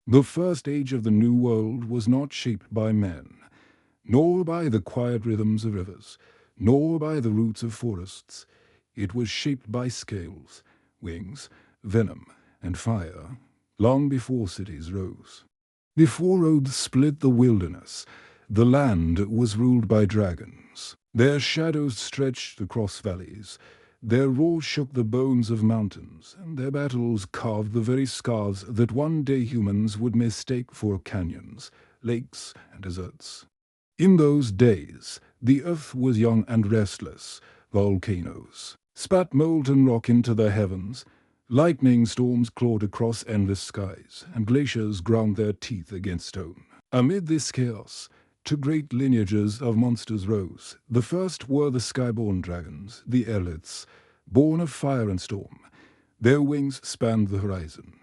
The first age of the New World was not shaped by men, nor by the quiet rhythms of rivers, nor by the roots of forests. It was shaped by scales, wings, venom, and fire, long before cities rose. Before roads split the wilderness, the land was ruled by dragons. Their shadows stretched across valleys. Their roar shook the bones of mountains, and their battles carved the very scars that one day humans would mistake for canyons, lakes, and deserts. In those days, the earth was young and restless. Volcanoes spat molten rock into the heavens. Lightning storms clawed across endless skies, and glaciers ground their teeth against stone. Amid this chaos, two great lineages of monsters rose. The first were the skyborn dragons, the Erliths, born of fire and storm. Their wings spanned the horizon.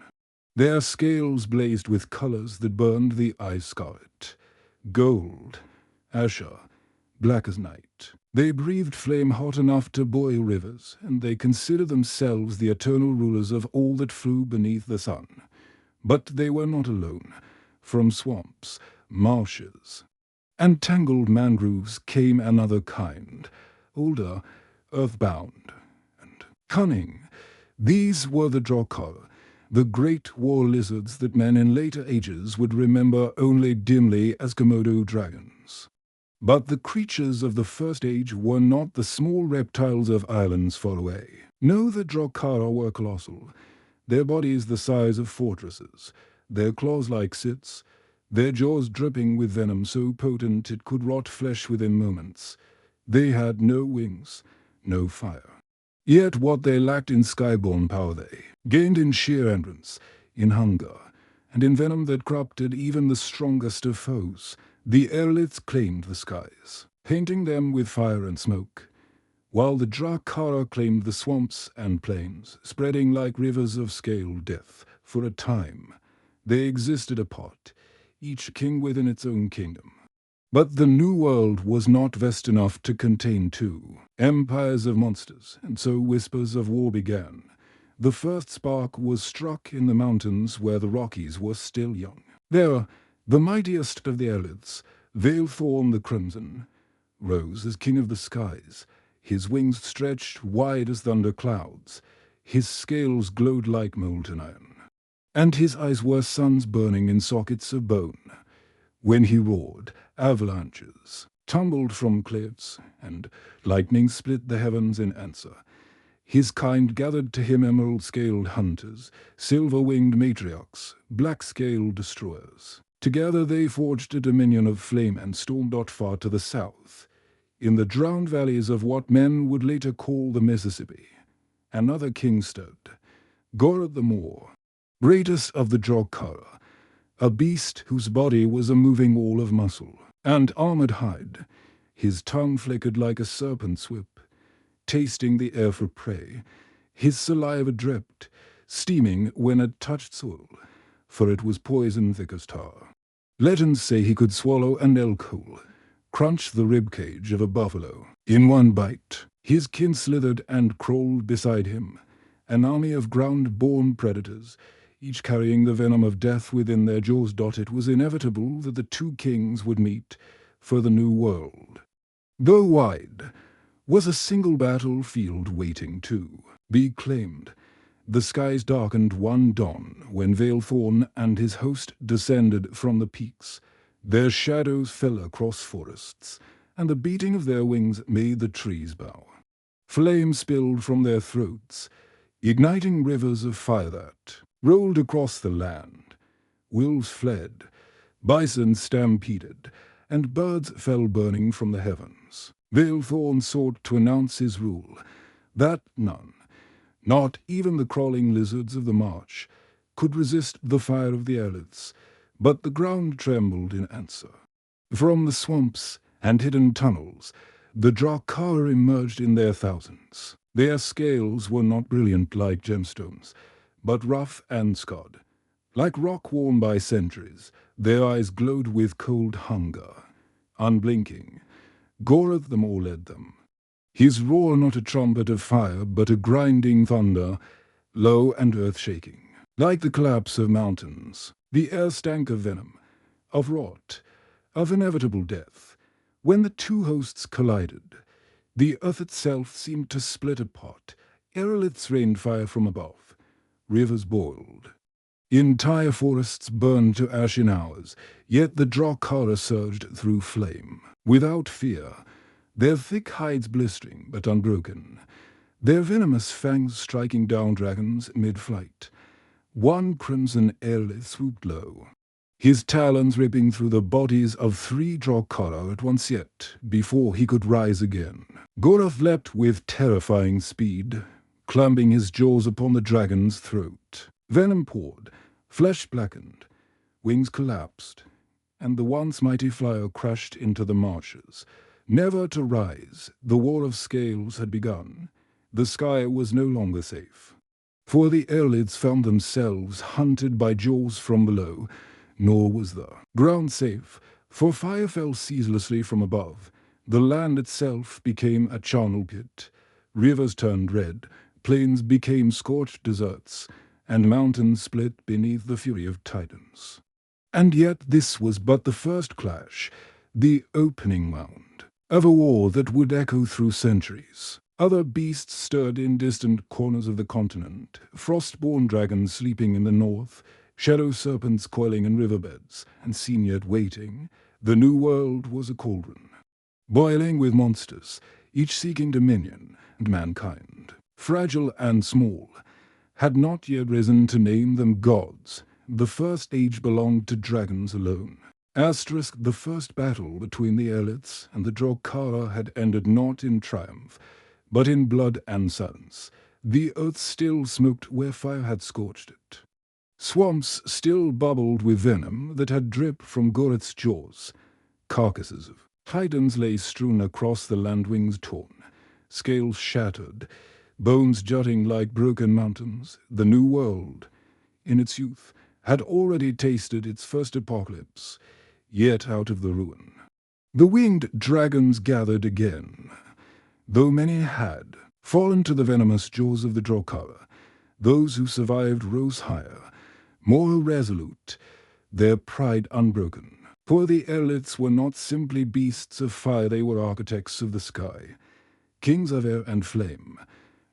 Their scales blazed with colors that burned the eye scarlet. Gold, azure, black as night. They breathed flame hot enough to boil rivers, and they considered themselves the eternal rulers of all that flew beneath the sun. But they were not alone. From swamps, marshes, and tangled mangroves came another kind, older, earthbound, and cunning. These were the Drakkar, the great war lizards that men in later ages would remember only dimly as Komodo dragons. But the creatures of the first age were not the small reptiles of islands far away. No, the Drakkar were colossal, their bodies the size of fortresses, their claws like scythes, their jaws dripping with venom so potent it could rot flesh within moments. They had no wings, no fire. Yet what they lacked in skyborne power they gained in sheer endurance, in hunger, and in venom that corrupted even the strongest of foes. The Erliths claimed the skies, painting them with fire and smoke, while the Drakkar claimed the swamps and plains, spreading like rivers of scaled death. For a time, they existed apart, each king within its own kingdom. But the New World was not vast enough to contain two empires of monsters, and so whispers of war began. The first spark was struck in the mountains where the Rockies were still young. There, the mightiest of the Erliths, Veilthorn the Crimson, rose as king of the skies. His wings stretched wide as thunder clouds. His scales glowed like molten iron, and his eyes were suns burning in sockets of bone. When he roared, avalanches tumbled from cliffs, and lightning split the heavens in answer. His kind gathered to him emerald-scaled hunters, silver-winged matriarchs, black-scaled destroyers. Together they forged a dominion of flame and storm not far to the south, in the drowned valleys of what men would later call the Mississippi. Another king stood, Gorod the Moor, greatest of the Drakkar, a beast whose body was a moving wall of muscle and armored hide. His tongue flickered like a serpent's whip, tasting the air for prey. His saliva dripped, steaming when it touched soil, for it was poison thick as tar. Legends say he could swallow an elk whole, crunch the ribcage of a buffalo in one bite. His kin slithered and crawled beside him, an army of ground-born predators, each carrying the venom of death within their jaws. It was inevitable that the two kings would meet for the New World. Though wide, was a single battlefield waiting to be claimed. The skies darkened one dawn when Veilthorn and his host descended from the peaks. Their shadows fell across forests, and the beating of their wings made the trees bow. Flame spilled from their throats, igniting rivers of fire that rolled across the land. Wolves fled, bison stampeded, and birds fell burning from the heavens. Veilthorn sought to announce his rule, that none, not even the crawling lizards of the marsh, could resist the fire of the Erliths, but the ground trembled in answer. From the swamps and hidden tunnels, the Drakkar emerged in their thousands. Their scales were not brilliant like gemstones, but rough and scarred. Like rock worn by centuries, their eyes glowed with cold hunger. Unblinking, Gorod the Moor led them. His roar not a trumpet of fire, but a grinding thunder, low and earth-shaking, like the collapse of mountains. The air stank of venom, of rot, of inevitable death. When the two hosts collided, the earth itself seemed to split apart. Aeroliths rained fire from above. Rivers boiled. Entire forests burned to ash in hours, yet the Drakara surged through flame. Without fear, their thick hides blistering but unbroken, their venomous fangs striking down dragons mid-flight. One crimson aerolith swooped low, his talons ripping through the bodies of 3 Drakara at once yet, before he could rise again. Goroth leapt with terrifying speed, clamping his jaws upon the dragon's throat. Venom poured, flesh blackened, wings collapsed, and the once mighty flyer crashed into the marshes. Never to rise, the war of scales had begun. The sky was no longer safe, for the aerolids found themselves hunted by jaws from below, nor was the ground safe, for fire fell ceaselessly from above. The land itself became a charnel pit. Rivers turned red, plains became scorched deserts, and mountains split beneath the fury of titans. And yet this was but the first clash, the opening wound, of a war that would echo through centuries. Other beasts stirred in distant corners of the continent, frost-born dragons sleeping in the north, shadow serpents coiling in riverbeds, and seen yet waiting. The new world was a cauldron, boiling with monsters, each seeking dominion, and mankind, fragile and small, had not yet risen to name them gods. The first age belonged to dragons alone. Asterisk, the first battle between the Aeroliths and the Drakara had ended not in triumph, but in blood and silence. The earth still smoked where fire had scorched it. Swamps still bubbled with venom that had dripped from Goroth's jaws. Carcasses of titans lay strewn across the land, wings torn, scales shattered, bones jutting like broken mountains. The new world, in its youth, had already tasted its first apocalypse, yet out of the ruin. The winged dragons gathered again. Though many had fallen to the venomous jaws of the Drakara, those who survived rose higher, more resolute, their pride unbroken. For the Aeroliths were not simply beasts of fire, they were architects of the sky, kings of air and flame,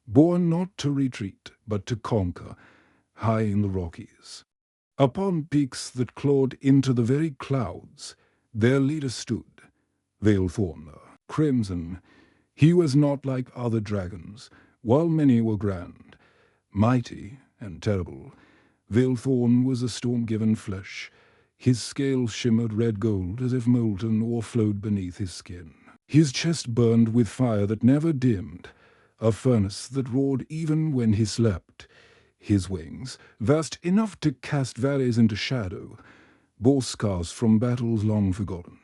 born not to retreat, but to conquer, high in the Rockies. Upon peaks that clawed into the very clouds, their leader stood, Veilthorn, crimson. He was not like other dragons. While many were grand, mighty, and terrible, Veilthorn was a storm-given flesh. His scales shimmered red gold as if molten or flowed beneath his skin. His chest burned with fire that never dimmed, a furnace that roared even when he slept. His wings, vast enough to cast valleys into shadow, bore scars from battles long forgotten.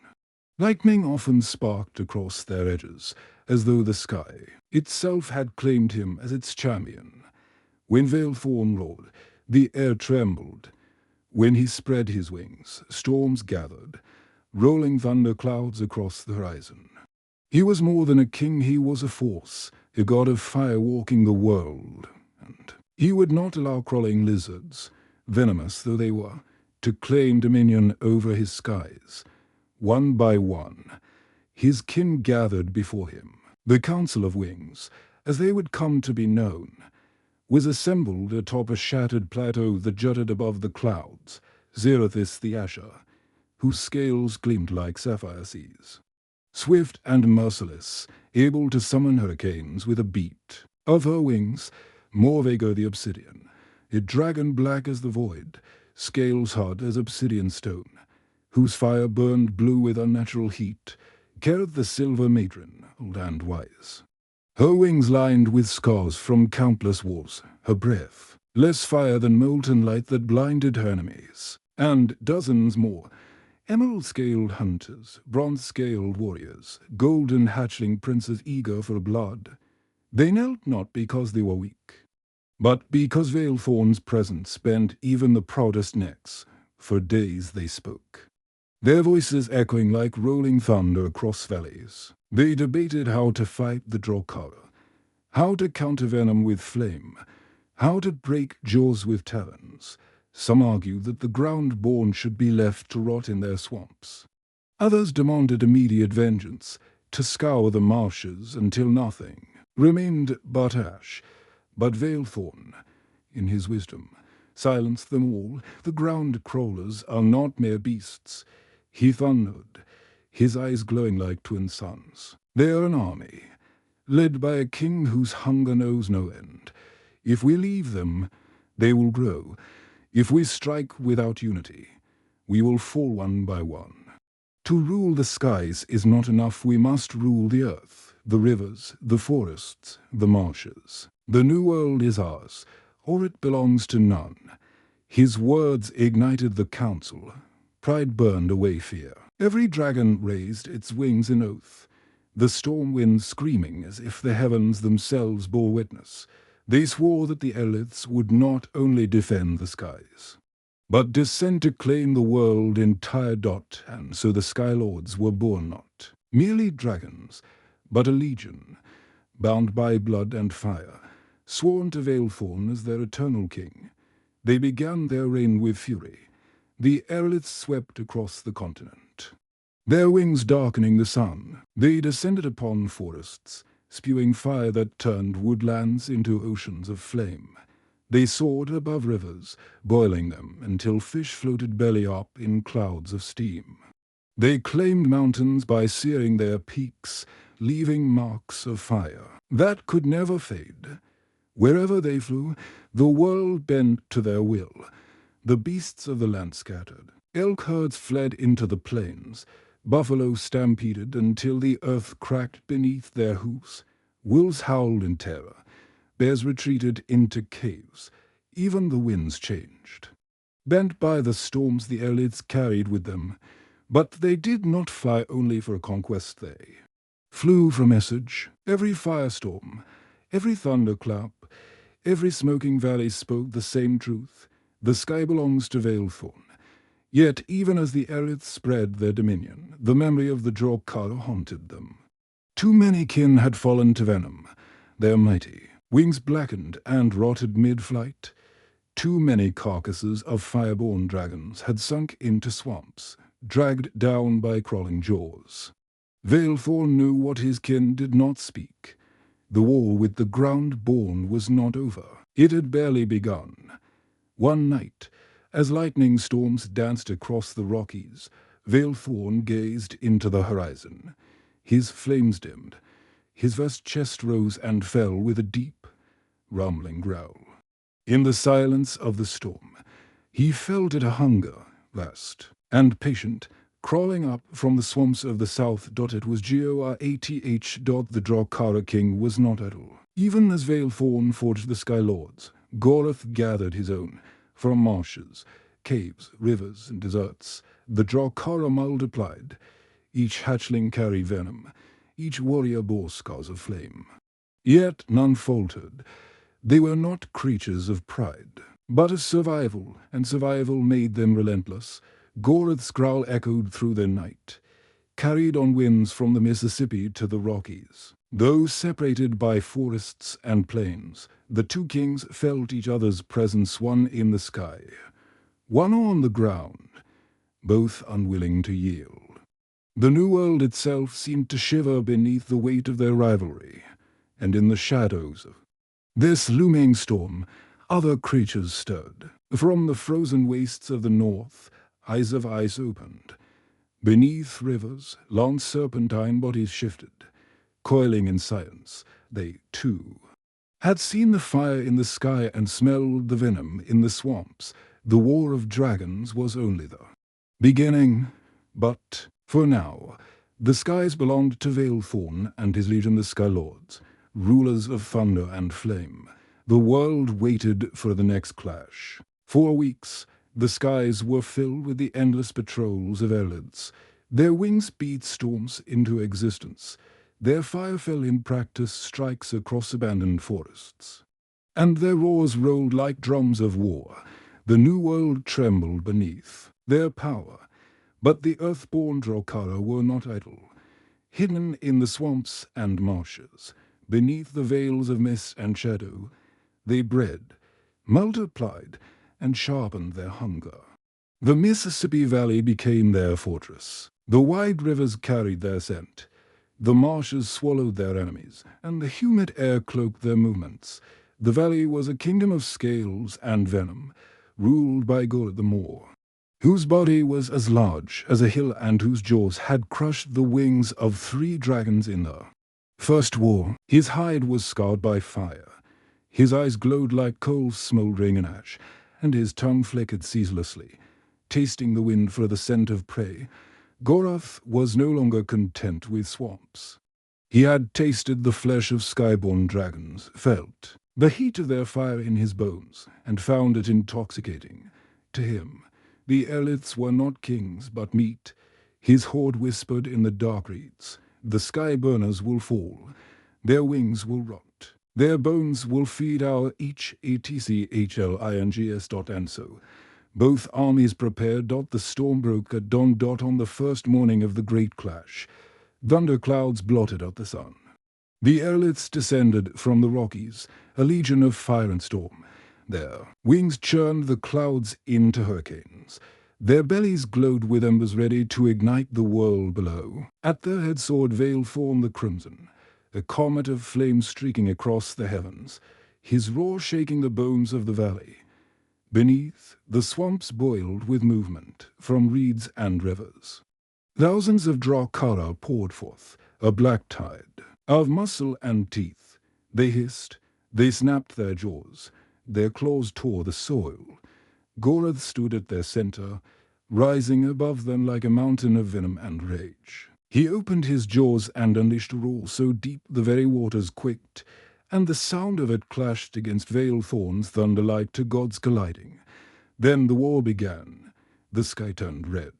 Lightning often sparked across their edges, as though the sky itself had claimed him as its champion. When Veilthorn roared, the air trembled. When he spread his wings, storms gathered, rolling thunder clouds across the horizon. He was more than a king, he was a force, a god of fire walking the world, and he would not allow crawling lizards, venomous though they were, to claim dominion over his skies. One by one, his kin gathered before him. The Council of Wings, as they would come to be known, was assembled atop a shattered plateau that jutted above the clouds, Zerathis the Asher, whose scales gleamed like sapphire seas. Swift and merciless, able to summon hurricanes with a beat. Of her wings, Morvega the Obsidian, a dragon black as the void, scales hard as obsidian stone, whose fire burned blue with unnatural heat, carried the silver matron, old and wise. Her wings lined with scars from countless wars, her breath, less fire than molten light that blinded her enemies, and dozens more, emerald-scaled hunters, bronze-scaled warriors, golden hatchling princes eager for blood. They knelt not because they were weak, but because Veilthorn's presence bent even the proudest necks. For days they spoke, their voices echoing like rolling thunder across valleys. They debated how to fight the Drakara, how to counter venom with flame, how to break jaws with talons. Some argued that the ground-born should be left to rot in their swamps. Others demanded immediate vengeance, to scour the marshes until nothing remained but ash. But Veilthorn, in his wisdom, silenced them all. The ground-crawlers are not mere beasts. He thundered, his eyes glowing like twin suns. They are an army, led by a king whose hunger knows no end. If we leave them, they will grow. If we strike without unity, we will fall one by one. To rule the skies is not enough. We must rule the earth, the rivers, the forests, the marshes. The new world is ours, or it belongs to none. His words ignited the council. Pride burned away fear. Every dragon raised its wings in oath, the storm winds screaming as if the heavens themselves bore witness. They swore that the Eliths would not only defend the skies, but descend to claim the world entire. And so the Sky Lords were born not merely dragons, but a legion, bound by blood and fire, sworn to Veilthorn as their eternal king. They began their reign with fury. The Eliths swept across the continent, their wings darkening the sun. They descended upon forests, spewing fire that turned woodlands into oceans of flame. They soared above rivers, boiling them until fish floated belly up in clouds of steam. They claimed mountains by searing their peaks, leaving marks of fire that could never fade. Wherever they flew, the world bent to their will. The beasts of the land scattered. Elk herds fled into the plains. Buffalo stampeded until the earth cracked beneath their hoofs. Wolves howled in terror. Bears retreated into caves. Even the winds changed. Bent by the storms the Eliths carried with them, but they did not fly only for a conquest. They flew for message. Every firestorm, every thunderclap, every smoking valley spoke the same truth. The sky belongs to Veilthorn. Yet even as the Eliths spread their dominion, the memory of the Drawkara haunted them. Too many kin had fallen to venom, their mighty wings blackened and rotted mid-flight. Too many carcasses of fireborn dragons had sunk into swamps, dragged down by crawling jaws. Veilthorn knew what his kin did not speak. The war with the ground-born was not over. It had barely begun. One night, as lightning storms danced across the Rockies, Veilthorn gazed into the horizon. His flames dimmed. His vast chest rose and fell with a deep, rumbling growl. In the silence of the storm, he felt a hunger, vast and patient, crawling up from the swamps of the south. It was Gorath. The Drawkara king was not idle. Even as Veilthorn forged the Sky Lords, Gorath gathered his own, from marshes, caves, rivers, and deserts. The Drawkara multiplied. Each hatchling carried venom. Each warrior bore scars of flame. Yet none faltered. They were not creatures of pride, but of survival, and survival made them relentless. Gorath's growl echoed through the night, carried on winds from the Mississippi to the Rockies. Though separated by forests and plains, the two kings felt each other's presence, one in the sky, one on the ground, both unwilling to yield. The new world itself seemed to shiver beneath the weight of their rivalry, and in the shadows of this looming storm, other creatures stirred. From the frozen wastes of the north, eyes of ice opened. Beneath rivers, long serpentine bodies shifted. Coiling in silence, they, too, had seen the fire in the sky and smelled the venom in the swamps. The war of dragons was only the beginning, but for now, the skies belonged to Veilthorn and his legion, the Sky Lords, rulers of thunder and flame. The world waited for the next clash. For weeks, the skies were filled with the endless patrols of Eliths. Their wings beat storms into existence. Their fire fell in practice strikes across abandoned forests. And their roars rolled like drums of war. The new world trembled beneath their power. But the earthborn Drawkara were not idle. Hidden in the swamps and marshes, beneath the veils of mist and shadow, they bred, multiplied, and sharpened their hunger. The Mississippi Valley became their fortress. The wide rivers carried their scent. The marshes swallowed their enemies, and the humid air cloaked their movements. The valley was a kingdom of scales and venom, ruled by Gorod the Moor, whose body was as large as a hill and whose jaws had crushed the wings of 3 dragons in the First War. His hide was scarred by fire. His eyes glowed like coals smouldering in ash, and his tongue flickered ceaselessly, tasting the wind for the scent of prey. Goroth was no longer content with swamps. He had tasted the flesh of skyborn dragons, felt the heat of their fire in his bones, and found it intoxicating. To him, the Eliths were not kings, but meat. His horde whispered in the dark reeds, "The sky burners will fall. Their wings will rot. Their bones will feed our each ATCHLINGS. And so both armies prepared. The storm broke at dawn. On the first morning of the great clash. Thunderclouds blotted out the sun. The Erliths descended from the Rockies, a legion of fire and storm. Their wings churned the clouds into hurricanes. Their bellies glowed with embers ready to ignite the world below. At their head soared Veilthorn the Crimson, a comet of flame streaking across the heavens, his roar shaking the bones of the valley. Beneath, the swamps boiled with movement from reeds and rivers. Thousands of Drakara poured forth, a black tide of muscle and teeth. They hissed, they snapped their jaws, their claws tore the soil. Goroth stood at their center, rising above them like a mountain of venom and rage. He opened his jaws and unleashed a roar so deep the very waters quaked, and the sound of it clashed against Veilthorn's thunder like to gods colliding. Then the war began. The sky turned red.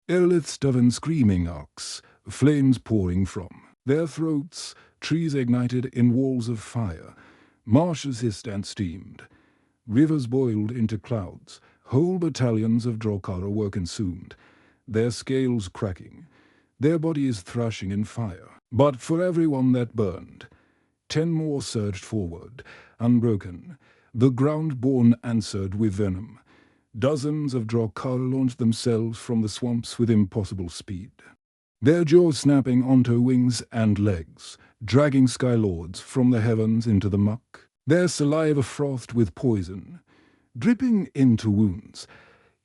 Erliths dove in screaming arcs, flames pouring from their throats, trees ignited in walls of fire, marshes hissed and steamed, rivers boiled into clouds, whole battalions of Drakara were consumed, their scales cracking, their bodies thrashing in fire. But for every one that burned, 10 more surged forward, unbroken. The ground-born answered with venom. Dozens of Drakara launched themselves from the swamps with impossible speed, their jaws snapping onto wings and legs, dragging skylords from the heavens into the muck, their saliva frothed with poison, dripping into wounds,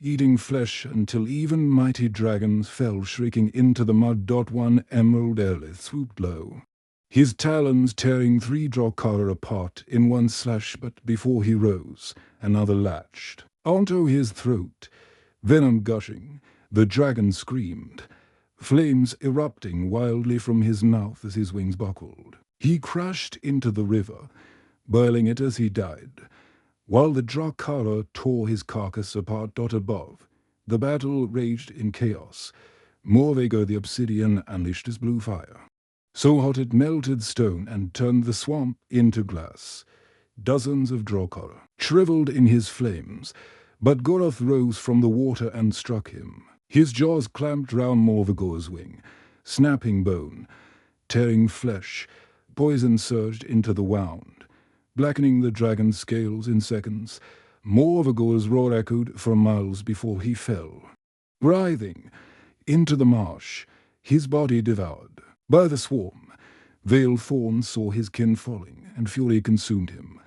eating flesh until even mighty dragons fell shrieking into the mud. One emerald Erlith swooped low, his talons tearing 3 Drakara apart in one slash, but before he rose, another latched onto his throat, venom gushing. The dragon screamed, flames erupting wildly from his mouth as his wings buckled. He crashed into the river, boiling it as he died, while the Drakara tore his carcass apart. Above, the battle raged in chaos. Morvego the Obsidian unleashed his blue fire, so hot it melted stone and turned the swamp into glass. Dozens of Drakara shriveled in his flames, but Goroth rose from the water and struck him. His jaws clamped round Morvego's wing, snapping bone, tearing flesh. Poison surged into the wound, blackening the dragon's scales in seconds. Morvego's roar echoed for miles before he fell, writhing into the marsh, his body devoured by the swarm. Veilthorn saw his kin falling, and fury consumed him.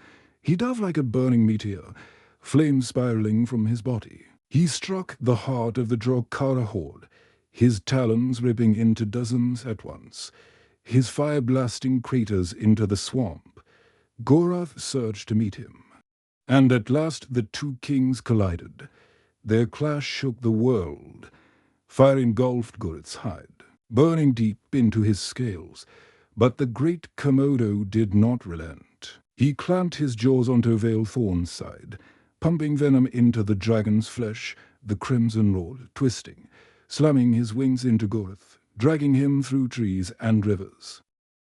He dove like a burning meteor, flame spiraling from his body. He struck the heart of the Drakara horde, his talons ripping into dozens at once, his fire blasting craters into the swamp. Goroth surged to meet him, and at last the 2 kings collided. Their clash shook the world. Fire engulfed Goroth's hide, burning deep into his scales. But the great Komodo did not relent. He clamped his jaws onto Veilthorn's side, pumping venom into the dragon's flesh. The crimson roared, twisting, slamming his wings into Goroth, dragging him through trees and rivers.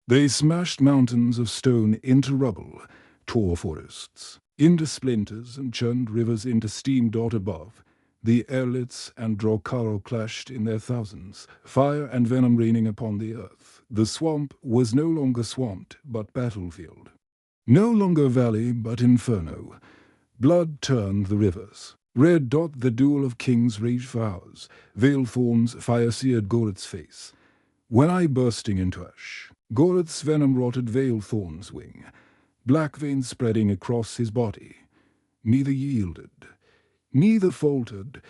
They smashed mountains of stone into rubble, tore forests into splinters, and churned rivers into steam. Above, the Erliths and Drakara clashed in their thousands, fire and venom raining upon the earth. The swamp was no longer swamped, but battlefield. No longer valley, but inferno. Blood turned the rivers. Red dot the duel of kings raged for hours. Veilthorn's fire seared Gorith's face. When I bursting into ash, Gorith's venom rotted Veilthorn's wing, black veins spreading across his body. Neither yielded, neither faltered.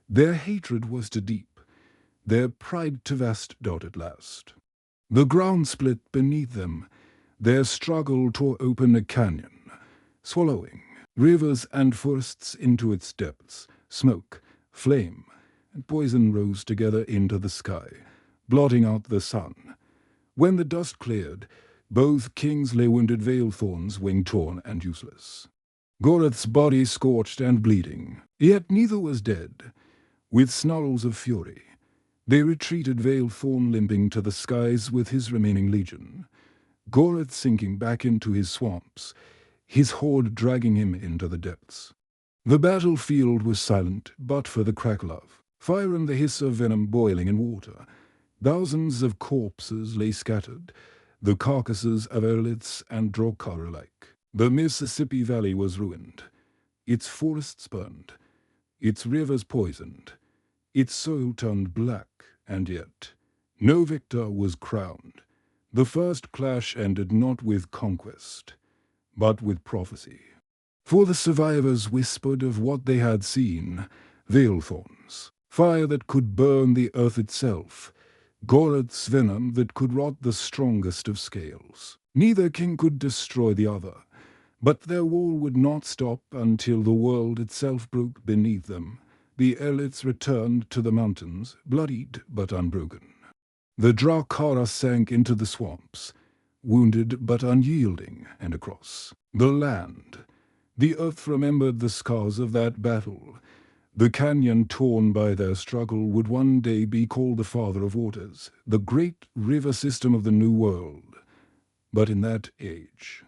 Their hatred was too deep, their pride too vast at last. The ground split beneath them, their struggle tore open a canyon, swallowing rivers and forests into its depths. Smoke, flame, and poison rose together into the sky, blotting out the sun. When the dust cleared, both kings lay wounded, Veilthorn's wing torn and useless. Gorith's body scorched and bleeding, yet neither was dead. With snarls of fury, they retreated, Veilthorn limping to the skies with his remaining legion. Gorith sinking back into his swamps, his horde dragging him into the depths. The battlefield was silent but for the crackle of fire and the hiss of venom boiling in water. Thousands of corpses lay scattered, the carcasses of Erliths and Drokar alike. The Mississippi Valley was ruined, its forests burned, its rivers poisoned, its soil turned black, and yet no victor was crowned. The first clash ended not with conquest, but with prophecy. For the survivors whispered of what they had seen, Veilthorns, fire that could burn the earth itself, Gorith's venom that could rot the strongest of scales. Neither king could destroy the other, but their war would not stop until the world itself broke beneath them. The Erliths returned to the mountains, bloodied but unbroken. The Drakara sank into the swamps, wounded but unyielding, and across the land. The earth remembered the scars of that battle. The canyon torn by their struggle would one day be called the Father of Waters, the great river system of the New World. But in that age,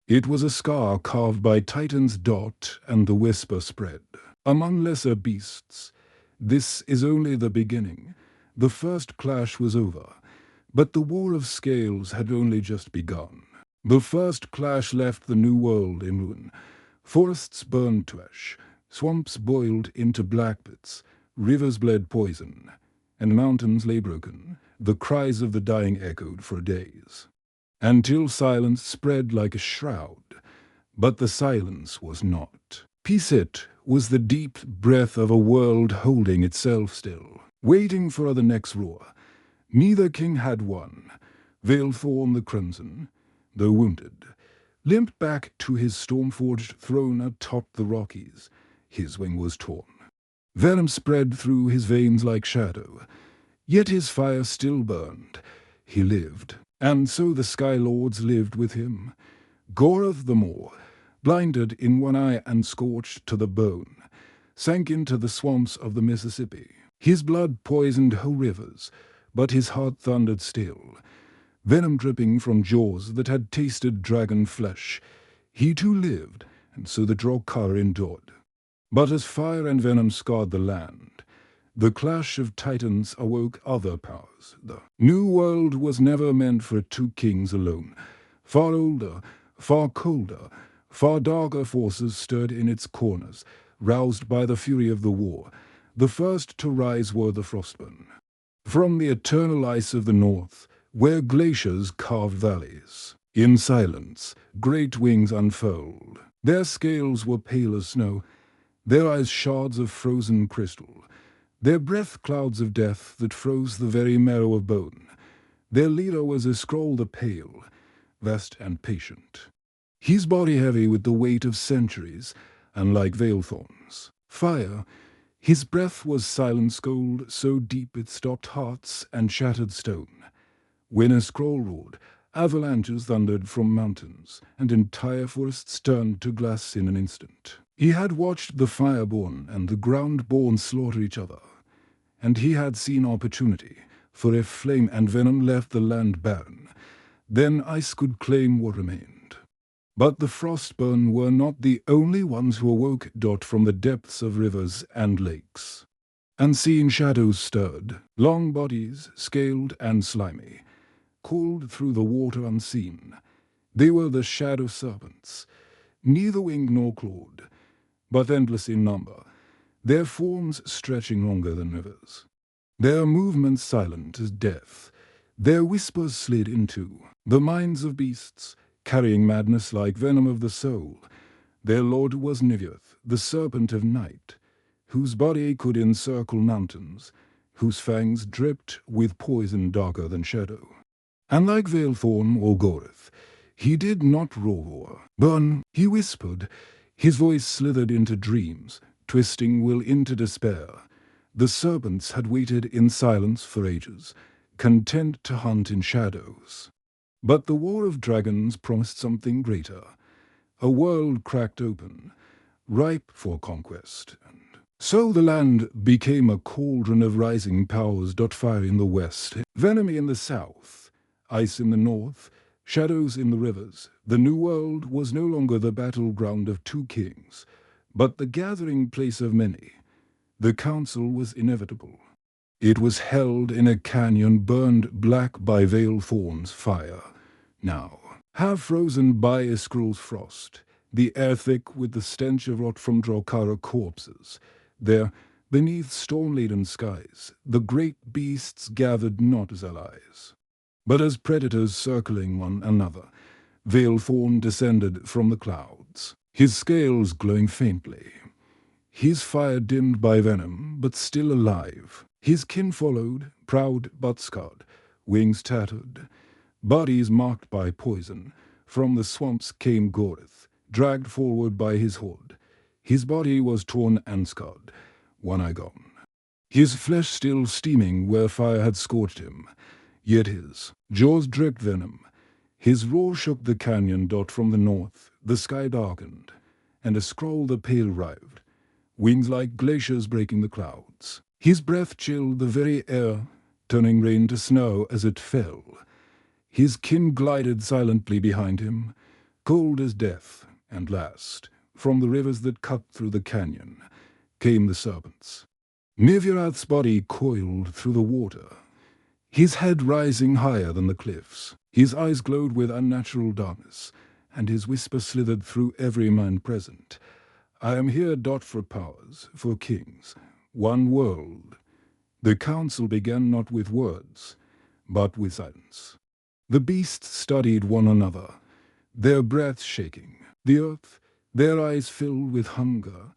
it was a scar carved by Titan's dot, and the whisper spread among lesser beasts. This is only the beginning. The first clash was over, but the War of Scales had only just begun. The first clash left the New World in ruin. Forests burned to ash, swamps boiled into black pits, rivers bled poison, and mountains lay broken. The cries of the dying echoed for days, until silence spread like a shroud. But the silence was not. Peace it was the deep breath of a world holding itself still, waiting for the next roar. Neither king had won. Veilthorn the Crimson, though wounded, limped back to his storm-forged throne atop the Rockies. His wing was torn. Venom spread through his veins like shadow, yet his fire still burned. He lived, and so the Sky Lords lived with him. Gorith the Moor, blinded in one eye and scorched to the bone, sank into the swamps of the Mississippi. His blood poisoned whole rivers, but his heart thundered still. Venom dripping from jaws that had tasted dragon flesh, he too lived, and so the Drokar endured. But as fire and venom scarred the land, the clash of titans awoke other powers. The New World was never meant for two kings alone. Far older, far colder, far darker forces stirred in its corners, roused by the fury of the war. The first to rise were the Frostburn. From the eternal ice of the north, where glaciers carved valleys, in silence, great wings unfold. Their scales were pale as snow, their eyes shards of frozen crystal, their breath clouds of death that froze the very marrow of bone. Their leader was a scroll the pale, vast and patient, his body heavy with the weight of centuries, unlike Veilthorn's. Fire, his breath was silence gold, so deep it stopped hearts and shattered stone. When a scroll roared, avalanches thundered from mountains, and entire forests turned to glass in an instant. He had watched the fireborn and the groundborn slaughter each other, and he had seen opportunity, for if flame and venom left the land barren, then ice could claim what remained. But the Frostburn were not the only ones who awoke from the depths of rivers and lakes. Unseen shadows stirred, long bodies, scaled and slimy, crawled through the water unseen. They were the shadow serpents, neither winged nor clawed. but endless in number, their forms stretching longer than rivers. Their movements silent as death, their whispers slid into the minds of beasts, carrying madness like venom of the soul. Their lord was Nivuth, the serpent of night, whose body could encircle mountains, whose fangs dripped with poison darker than shadow. And like Veilthorn or Goreth, he did not roar, burn, he whispered. His voice slithered into dreams, twisting will into despair. The serpents had waited in silence for ages, content to hunt in shadows. But the war of dragons promised something greater. A world cracked open, ripe for conquest. And so the land became a cauldron of rising powers. Fire in the west, venom in the south, ice in the north, shadows in the rivers. The new world was no longer the battleground of two kings, but the gathering place of many. The council was inevitable. It was held in a canyon burned black by Veilthorn's fire. Now, half frozen by Iskrul's frost, the air thick with the stench of rot from Drokara corpses. There, beneath storm-laden skies, the great beasts gathered not as allies, but as predators circling one another. Veilthorn descended from the clouds, his scales glowing faintly. His fire dimmed by venom, but still alive. His kin followed, proud but scarred, wings tattered, bodies marked by poison. From the swamps came Goreth, dragged forward by his horde. His body was torn and scarred, one eye gone. His flesh still steaming where fire had scorched him, yet his jaws dripped venom. His roar shook the canyon. From the north, the sky darkened, and a scroll the pale rived, wings like glaciers breaking the clouds. His breath chilled the very air, turning rain to snow as it fell. His kin glided silently behind him, cold as death, and last, from the rivers that cut through the canyon, came the serpents. Nivirath's body coiled through the water, his head rising higher than the cliffs. His eyes glowed with unnatural darkness, and his whisper slithered through every mind present. I am here. For powers, for kings, one world. The council began not with words, but with silence. The beasts studied one another, their breaths shaking, the earth, their eyes filled with hunger.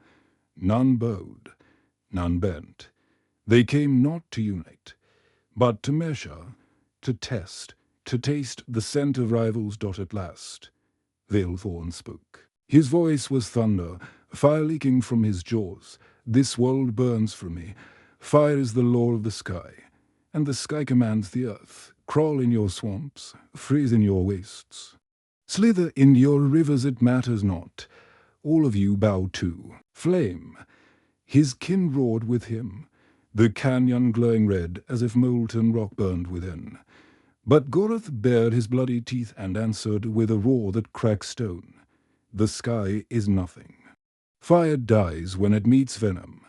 None bowed, none bent. They came not to unite, but to measure, to test, to taste the scent of rivals. At last, Veilthorn spoke. His voice was thunder, fire leaking from his jaws. This world burns for me. Fire is the law of the sky, and the sky commands the earth. Crawl in your swamps, freeze in your wastes. Slither in your rivers, it matters not. All of you bow to flame. His kin roared with him, the canyon glowing red as if molten rock burned within. But Goreth bared his bloody teeth and answered with a roar that cracked stone. The sky is nothing. Fire dies when it meets venom.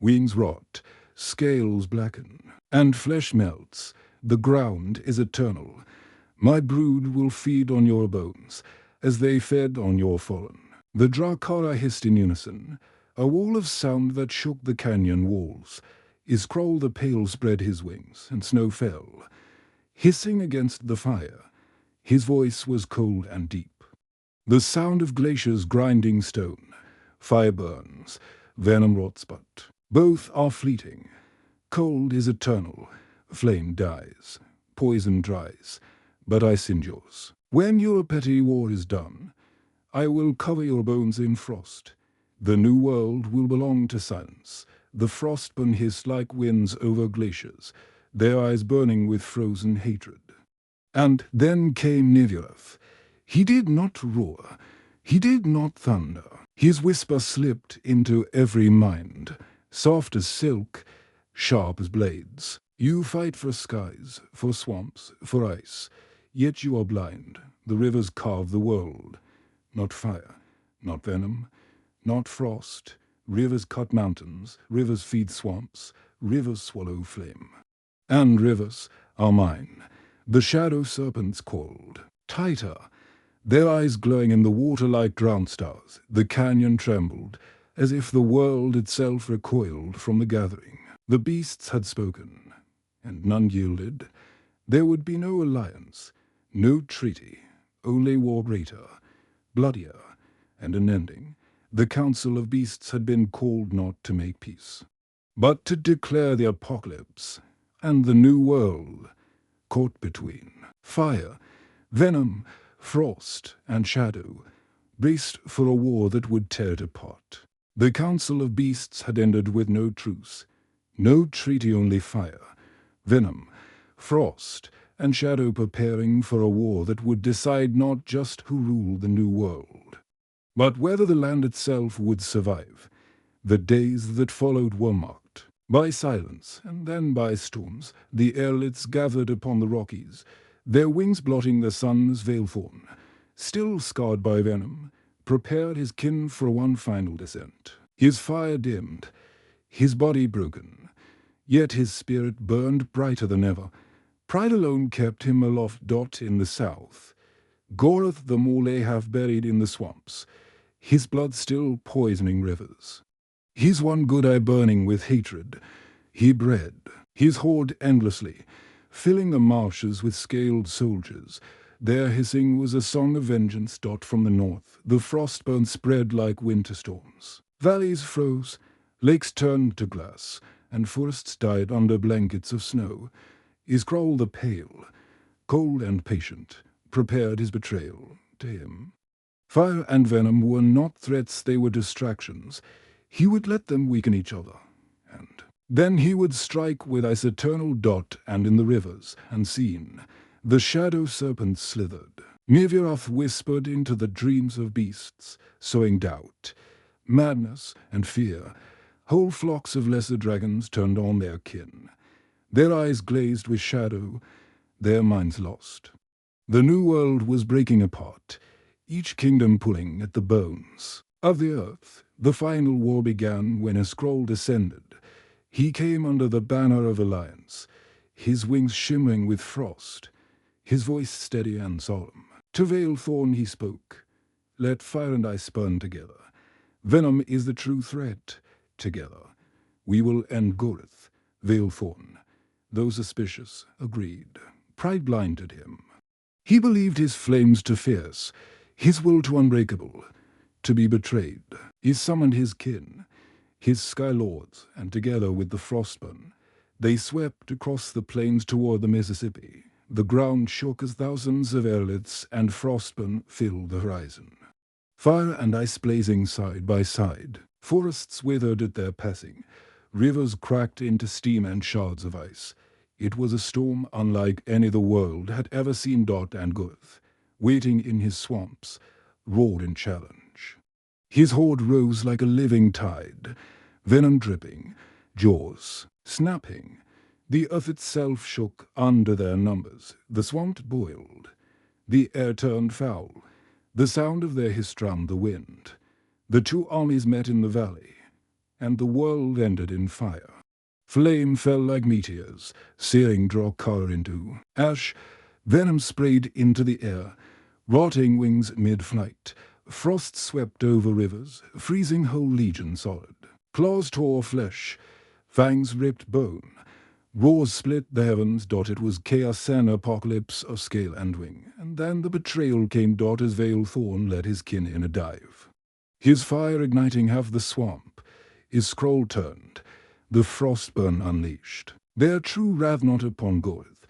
Wings rot, scales blacken, and flesh melts. The ground is eternal. My brood will feed on your bones, as they fed on your fallen. The Drakara hissed in unison, a wall of sound that shook the canyon walls. Iskrul the Pale spread his wings, and snow fell, hissing against the fire. His voice was cold and deep. The sound of glaciers grinding stone. Fire burns, venom rots, but both are fleeting. Cold is eternal, flame dies, poison dries, but ice endures. When your petty war is done, I will cover your bones in frost. The new world will belong to silence. The frostborn hiss like winds over glaciers, their eyes burning with frozen hatred. And then came Nivirath. He did not roar, he did not thunder. His whisper slipped into every mind, soft as silk, sharp as blades. You fight for skies, for swamps, for ice, yet you are blind. The rivers carve the world. Not fire, not venom, not frost. Rivers cut mountains, rivers feed swamps, rivers swallow flame. And rivers are mine. The shadow serpents called, tighter, their eyes glowing in the water like drowned stars. The canyon trembled as if the world itself recoiled from the gathering. The beasts had spoken, and none yielded. There would be no alliance, no treaty, only war greater, bloodier, and unending. The council of beasts had been called not to make peace, but to declare the apocalypse and the new world, caught between. Fire, venom, frost, and shadow braced for a war that would tear it apart. The council of beasts had ended with no truce, no treaty, only fire, venom, frost, and shadow preparing for a war that would decide not just who ruled the new world, but whether the land itself would survive. The days that followed were marked by silence, and then by storms. The airlets gathered upon the Rockies, their wings blotting the sun's veilthorn, still scarred by venom, prepared his kin for one final descent. His fire dimmed, his body broken, yet his spirit burned brighter than ever. Pride alone kept him aloft. In the south, Goreth the Morley half buried in the swamps, his blood still poisoning rivers. His one good eye burning with hatred, he bred his horde endlessly, filling the marshes with scaled soldiers. Their hissing was a song of vengeance. From the north, the frostburn spread like winter storms. Valleys froze, lakes turned to glass, and forests died under blankets of snow. Iskral the Pale, cold and patient, prepared his betrayal to him. Fire and venom were not threats, they were distractions. He would let them weaken each other, and then he would strike with ice eternal. And in the rivers, unseen, the shadow serpents slithered. Mirvirath whispered into the dreams of beasts, sowing doubt, madness, and fear. Whole flocks of lesser dragons turned on their kin, their eyes glazed with shadow, their minds lost. The new world was breaking apart, each kingdom pulling at the bones of the earth. The final war began when a scroll descended. He came under the banner of alliance, his wings shimmering with frost, his voice steady and solemn. To Veilthorn he spoke, "Let fire and ice burn together. Venom is the true threat. Together we will end Goreth." Veilthorn, though suspicious, agreed. Pride blinded him. He believed his flames too fierce, his will too unbreakable, to be betrayed. He summoned his kin, his sky lords, and together with the frostburn, they swept across the plains toward the Mississippi. The ground shook as thousands of airlets and frostburn filled the horizon. Fire and ice blazing side by side, forests withered at their passing, rivers cracked into steam and shards of ice. It was a storm unlike any the world had ever seen. And Goreth, waiting in his swamps, roared in challenge. His horde rose like a living tide, venom dripping, jaws snapping. The earth itself shook under their numbers. The swamp boiled, the air turned foul, the sound of their hiss drowned the wind. The two armies met in the valley, and the world ended in fire. Flame fell like meteors, searing Drakar into ash. Venom sprayed into the air, rotting wings mid-flight. Frost swept over rivers, freezing whole legions solid. Claws tore flesh, fangs ripped bone. Roars split the heavens. It was chaos and apocalypse of scale and wing. And then the betrayal came. As Veilthorn led his kin in a dive, his fire igniting half the swamp, his scroll turned, the frostburn unleashed. Their true wrath not upon Goreth,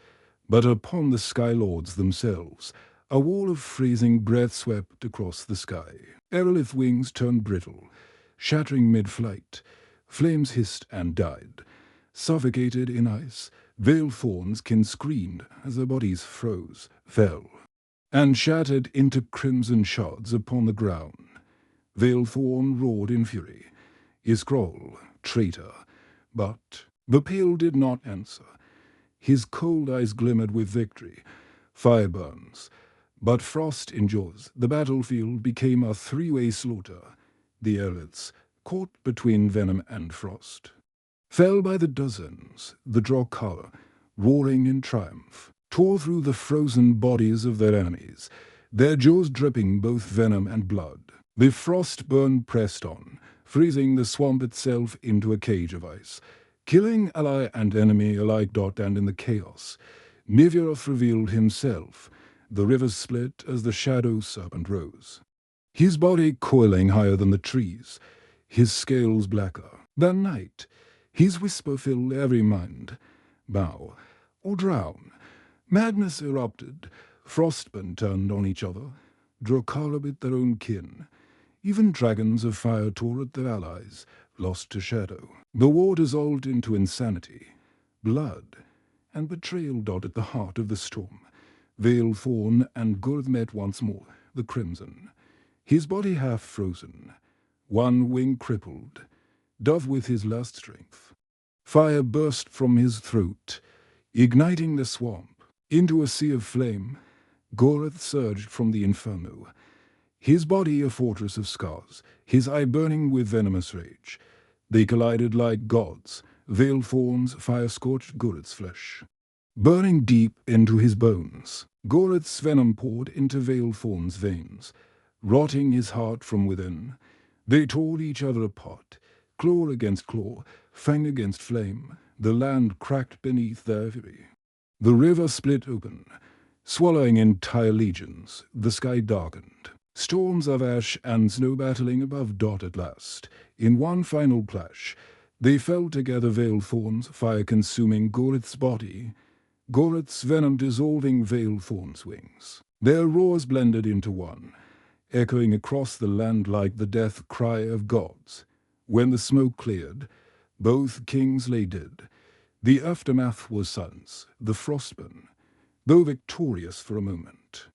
but upon the Sky Lords themselves. A wall of freezing breath swept across the sky. Aerolith wings turned brittle, shattering mid-flight. Flames hissed and died. Suffocated in ice, Veilthorn's kin screamed as their bodies froze, fell, and shattered into crimson shards upon the ground. Veilthorn roared in fury, his scroll, traitor. But the Pale did not answer. His cold eyes glimmered with victory. Fire burns, but frost endures. The battlefield became a three-way slaughter. The airlets, caught between venom and frost, fell by the dozens. The Drakar, roaring in triumph, tore through the frozen bodies of their enemies, their jaws dripping both venom and blood. The frostburn pressed on, freezing the swamp itself into a cage of ice, killing ally and enemy alike. And in the chaos, Niviroth revealed himself. The rivers split as the shadow serpent rose, his body coiling higher than the trees, his scales blacker than night. His whisper filled every mind. Bow or drown. Madness erupted. Frostmen turned on each other. Drokara bit their own kin. Even dragons of fire tore at their allies, lost to shadow. The war dissolved into insanity. Blood and betrayal dotted the heart of the storm. Vale-Thorn and Gurth met once more, the crimson. His body half frozen, one wing crippled, dove with his last strength. Fire burst from his throat, igniting the swamp. Into a sea of flame, Gurth surged from the inferno, his body a fortress of scars, his eye burning with venomous rage. They collided like gods. Vale-Thorn's fire scorched Gurth's flesh, burning deep into his bones. Gurth's venom poured into Vale-Thorn's veins, rotting his heart from within. They tore each other apart, claw against claw, fang against flame. The land cracked beneath their fury. The river split open, swallowing entire legions. The sky darkened. Storms of ash and snow battling above. At last, in one final clash, they fell together. Vale-Thorn's fire consuming Gurth's body, Gurth's venom dissolving Vale-Thorn's wings. Their roars blended into one, echoing across the land like the death cry of gods. When the smoke cleared, both kings lay dead. The aftermath was silence. The Frostmen, though victorious for a moment,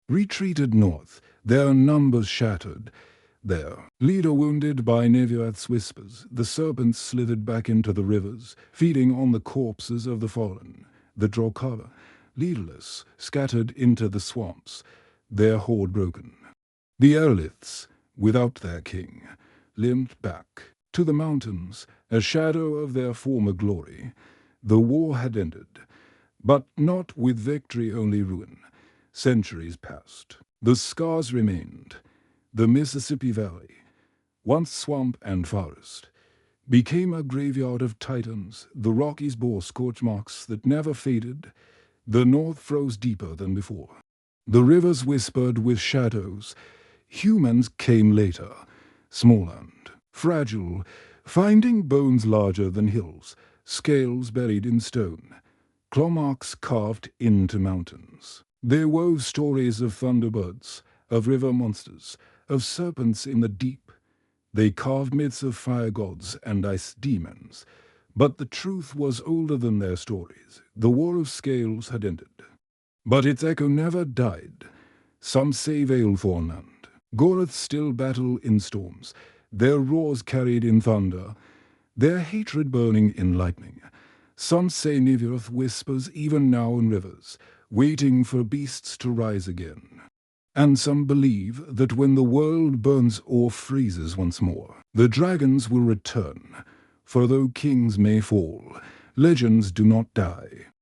retreated north, their numbers shattered. Their leader wounded by Neviath's whispers, the serpents slithered back into the rivers, feeding on the corpses of the fallen. The Drokara, leaderless, scattered into the swamps, their horde broken. The Erliths, without their king, limped back to the mountains, a shadow of their former glory. The war had ended, but not with victory, only ruin. Centuries passed. The scars remained. The Mississippi Valley, once swamp and forest, became a graveyard of titans. The Rockies bore scorch marks that never faded. The north froze deeper than before. The rivers whispered with shadows. Humans came later, small and fragile, finding bones larger than hills, scales buried in stone, claw marks carved into mountains. They wove stories of thunderbirds, of river monsters, of serpents in the deep. They carved myths of fire gods and ice demons. But the truth was older than their stories. The War of Scales had ended. But its echo never died. Some say Vale-Thorn and Gurth still battle in storms, their roars carried in thunder, their hatred burning in lightning. Some say Niviroth whispers even now in rivers, waiting for beasts to rise again. And some believe that when the world burns or freezes once more, the dragons will return. For though kings may fall, legends do not die.